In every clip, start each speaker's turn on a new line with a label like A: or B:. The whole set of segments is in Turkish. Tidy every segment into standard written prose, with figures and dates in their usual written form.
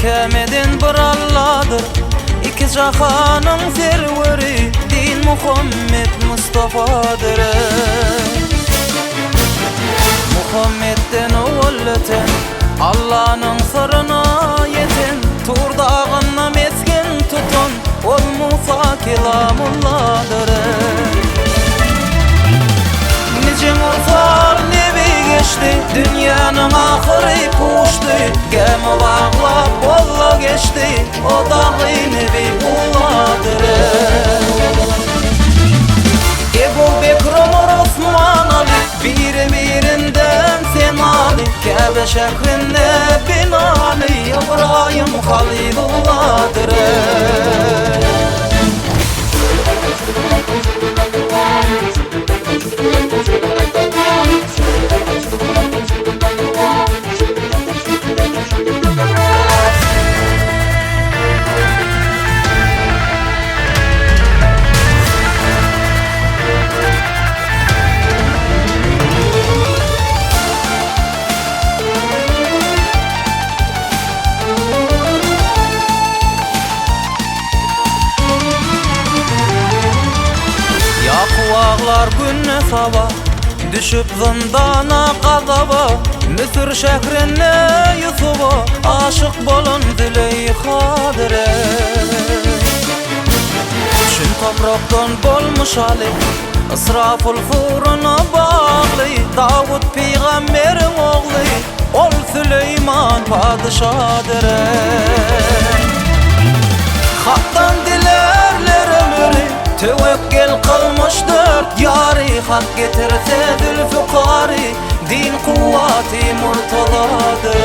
A: Kemedin bir Allah'dır, iki cahanın serveri, din Muhammed Mustafa'dır. Muhammed'den oğulleten, Allah'nın sırrına yeten, Tur dağına mesken tutun, ol Musa kelamullah'dır. Nice mursal nebi geçti, dünyanın ahiri puştu, gemi bağlap bolla geçti, o dağı nebi Ullah'dır. Ebu Bekir Ömer Osman Ali, birinden sen Ali, Kabe şehrinde bin Ali, İbrahim Halilullah'dır. Yakuvağlar günne sabah, düşüp zindana qazaba, Mısır şehrine Yusuf'a aşık bolun Züleyxa'dır. Çün topraktan bolmuş Ali, İsrafil furuna bağlı, Davud peygamberin oğlu, ol Süleyman padişadır. Hak'tan dilerler ömrü, tevekkül kılmışdır yari, hak getirse Zülfikari, din kuvvati murtadadır.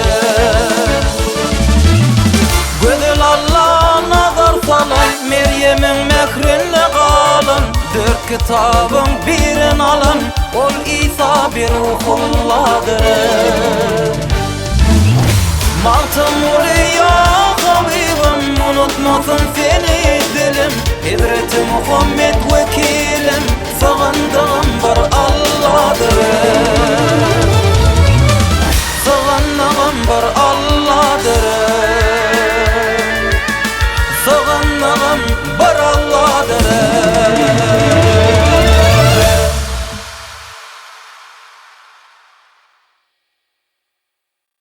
A: Güzel Allah'a nazar salın, Meryem'in mehrinle kalın, dört kitabın birin alın, ol İsa bir Ruhullah'dır. Maltım oraya Habibim, unutmasın seni,